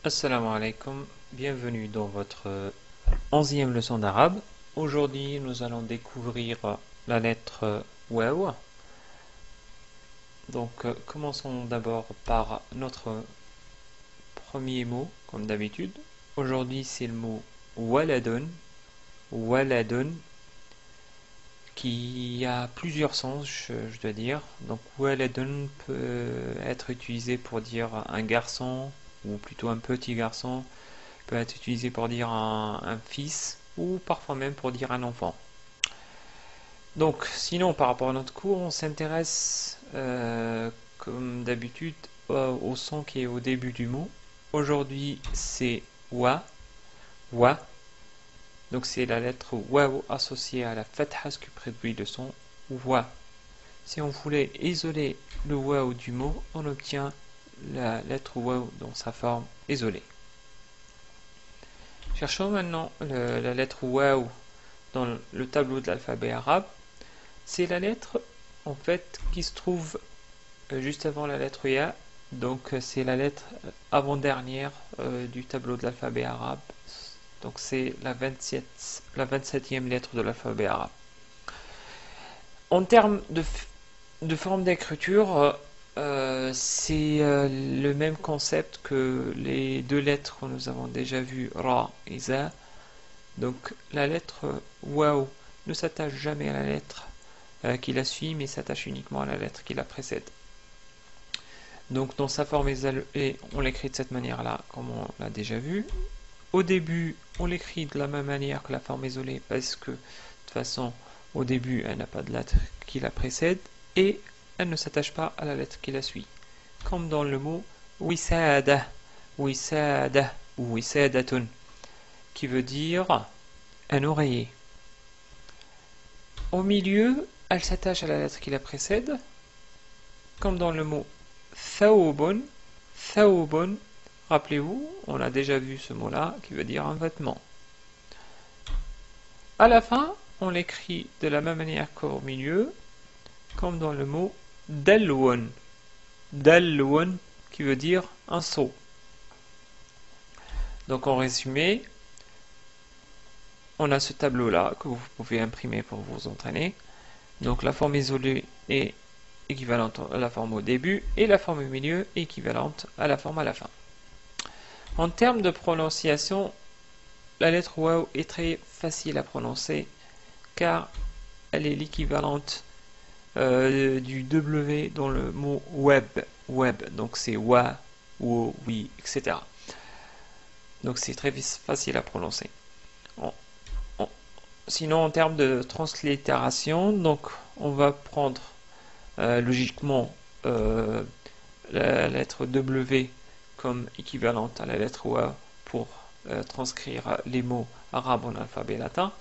Assalamu alaikum, bienvenue dans votre 11e leçon d'arabe. Aujourd'hui, nous allons découvrir la lettre waw. Donc, commençons d'abord par notre premier mot, comme d'habitude. Aujourd'hui, c'est le mot waladun, waladun, qui a plusieurs sens, je dois dire. Donc, waladun peut être utilisé pour dire un garçon, ou plutôt un petit garçon, peut être utilisé pour dire un fils ou parfois même pour dire un enfant. Donc, sinon, par rapport à notre cours, on s'intéresse, comme d'habitude, au son qui est au début du mot. Aujourd'hui, c'est wa, wa. Donc, c'est la lettre waw associée à la fatha, ce qui produit le son wa. Si on voulait isoler le waw du mot, on obtient la lettre waw dans sa forme isolée. Cherchons maintenant la lettre waw dans le tableau de l'alphabet arabe. C'est la lettre en fait qui se trouve juste avant la lettre ya. Donc c'est la lettre avant-dernière du tableau de l'alphabet arabe. Donc c'est la 27e lettre de l'alphabet arabe. En termes de forme d'écriture, c'est le même concept que les deux lettres que nous avons déjà vues, ra et za. Donc la lettre waw ne s'attache jamais à la lettre qui la suit, mais s'attache uniquement à la lettre qui la précède. Donc dans sa forme isolée, on l'écrit de cette manière-là, comme on l'a déjà vu. Au début, on l'écrit de la même manière que la forme isolée, parce que de toute façon, au début, elle n'a pas de lettre qui la précède, et elle ne s'attache pas à la lettre qui la suit. Comme dans le mot wisada, wisada ou wisadatun, qui veut dire un oreiller. Au milieu, elle s'attache à la lettre qui la précède, comme dans le mot thawbun, thawbun. Rappelez-vous, on a déjà vu ce mot-là qui veut dire un vêtement. À la fin, on l'écrit de la même manière qu'au milieu, comme dans le mot dalwun, dalwun qui veut dire un seau. Donc en résumé, on a ce tableau-là que vous pouvez imprimer pour vous entraîner. Donc la forme isolée est équivalente à la forme au début et la forme au milieu est équivalente à la forme à la fin. En termes de prononciation, la lettre waw est très facile à prononcer car elle est l'équivalente du W dans le mot web. Web, donc c'est wa, wo, oui, etc. Donc c'est très facile à prononcer. Sinon, en termes de translittération, donc on va prendre logiquement la lettre W comme équivalente à la lettre wa pour transcrire les mots arabes en alphabet latin.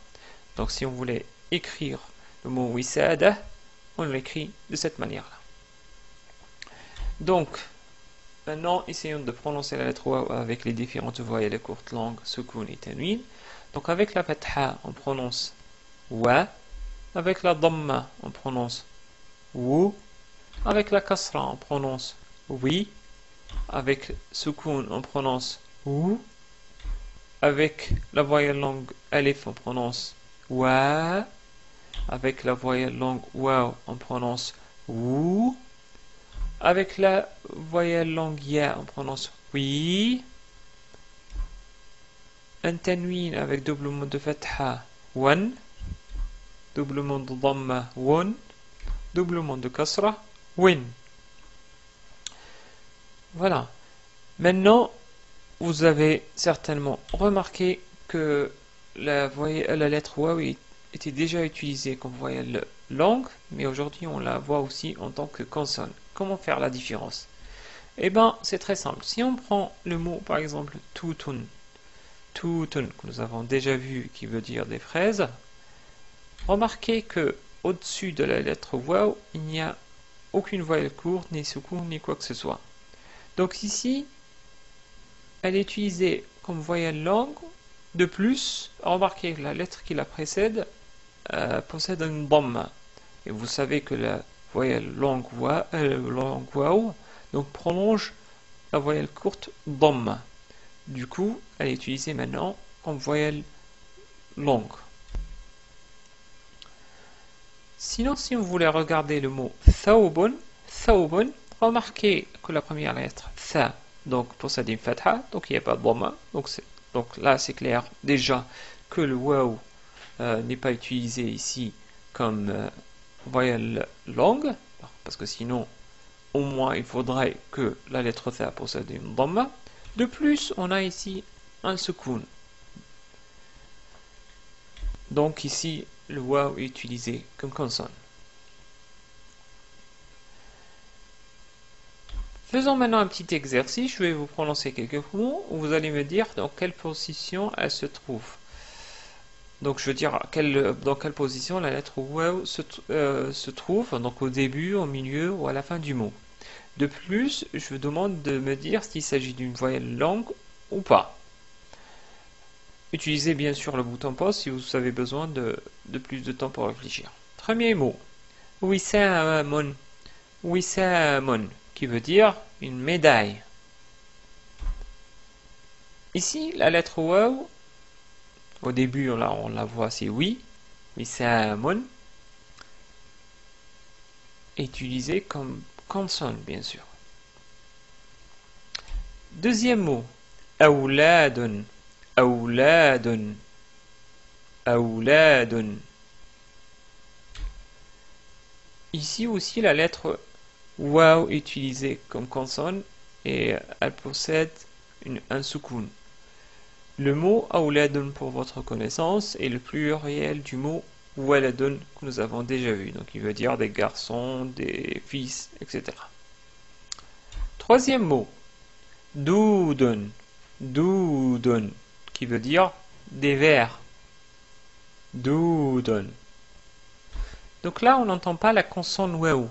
Donc si on voulait écrire le mot wisada, on l'écrit de cette manière-là. Donc, maintenant, essayons de prononcer la lettre wa avec les différentes voyelles courtes longues, sukun et tanwin. Donc avec la fatha, on prononce wa. Avec la dhamma, on prononce wou. Avec la kasra, on prononce oui. Avec sukun, on prononce ou. Avec la voyelle longue alif, on prononce wa. Avec la voyelle longue waw, on prononce wou. Avec la voyelle longue ya, on prononce oui. Un tanwin avec doublement de fatha, wan. Doublement de dhamma, won. Doublement de kasra, win. Voilà. Maintenant, vous avez certainement remarqué que la lettre waw était déjà utilisée comme voyelle longue, mais aujourd'hui on la voit aussi en tant que consonne. Comment faire la différence? Eh bien, c'est très simple. Si on prend le mot, par exemple, tutun, tutun, que nous avons déjà vu, qui veut dire des fraises, remarquez que au-dessus de la lettre waw, il n'y a aucune voyelle courte, ni sukun, ni quoi que ce soit. Donc ici, elle est utilisée comme voyelle longue. De plus, remarquez que la lettre qui la précède possède une dhamma. Et vous savez que la voyelle longue waw donc prolonge la voyelle courte dhamma. Du coup, elle est utilisée maintenant comme voyelle longue. Sinon, si vous voulez regarder le mot thawbun, remarquez que la première lettre, tha, donc possède une fatha, donc il n'y a pas de dhamma. Donc là, c'est clair déjà que le waw n'est pas utilisé ici comme voyelle longue, parce que sinon, au moins, il faudrait que la lettre tha possède une dhamma. De plus, on a ici un sukoun. Donc ici, le waw est utilisé comme consonne. Faisons maintenant un petit exercice. Je vais vous prononcer quelques mots où vous allez me dire dans quelle position elle se trouve. Donc je veux dire dans quelle position la lettre waw se trouve, donc au début, au milieu ou à la fin du mot. De plus, je vous demande de me dire s'il s'agit d'une voyelle longue ou pas. Utilisez bien sûr le bouton pause si vous avez besoin de plus de temps pour réfléchir. Premier mot, wisamun, wisamun, qui veut dire une médaille. Ici, la lettre waw, au début on la voit, c'est oui, wisamun, est utilisée comme consonne bien sûr. Deuxième mot, awladun, awladun, awladun. Ici aussi la lettre waw est utilisée comme consonne et elle possède un soukoun. Le mot awladun pour votre connaissance est le pluriel du mot waladun que nous avons déjà vu. Donc il veut dire des garçons, des fils, etc. Troisième mot, doudun, doudun, qui veut dire des vers. Doudun. Donc là, on n'entend pas la consonne waw.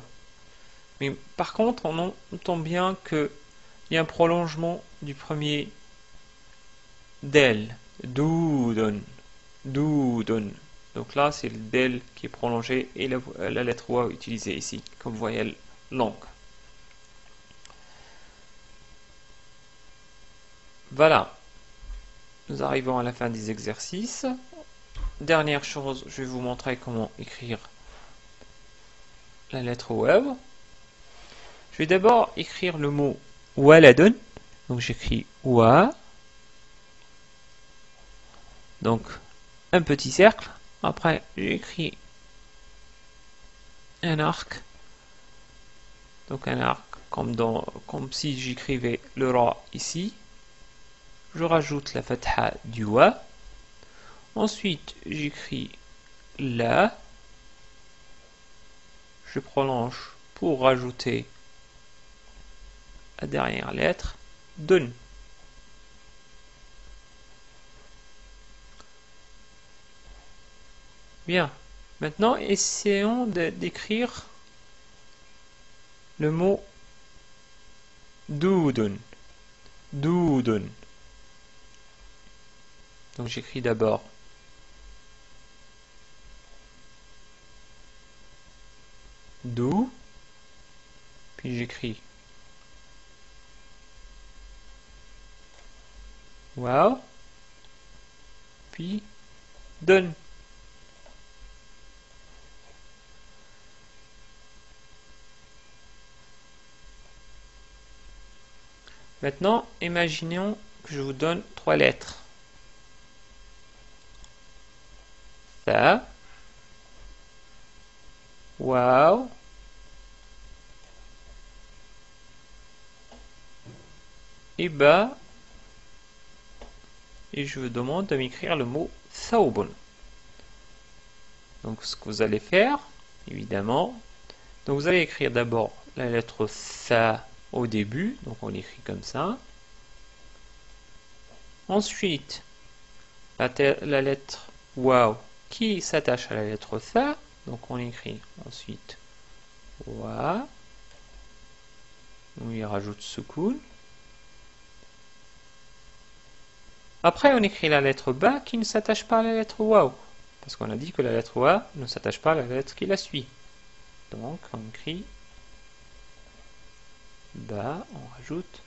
Mais par contre, on entend bien qu'il y a un prolongement du premier del. Doudun. Doudun. Donc là, c'est le del qui est prolongé et la lettre waw utilisée ici comme voyelle longue. Voilà. Nous arrivons à la fin des exercices. Dernière chose, je vais vous montrer comment écrire la lettre waw. Je vais d'abord écrire le mot waladun. Donc j'écris wa. Donc un petit cercle. Après j'écris un arc. Donc un arc comme si j'écrivais le ra ici. Je rajoute la fatha du wa. Ensuite j'écris la. Je prolonge pour rajouter la dernière lettre, dun. Bien. Maintenant, essayons d'écrire le mot doudun. Doudun. Donc j'écris d'abord dou, puis j'écris wow, puis dun. Maintenant, imaginons que je vous donne 3 lettres. Ça, wow, et bas, et je vous demande de m'écrire le mot thawbun. Donc ce que vous allez faire, évidemment, donc vous allez écrire d'abord la lettre tha au début, donc on l'écrit comme ça. Ensuite, la lettre waw qui s'attache à la lettre tha, donc on écrit ensuite wa, on y rajoute sukoun. Après, on écrit la lettre ba qui ne s'attache pas à la lettre waw, parce qu'on a dit que la lettre wa ne s'attache pas à la lettre qui la suit. Donc, on écrit ba, on rajoute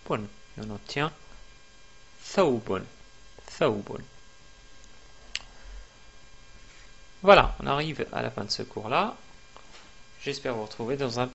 pun, et on obtient ثوب. ثوب. Voilà, on arrive à la fin de ce cours-là. J'espère vous retrouver dans un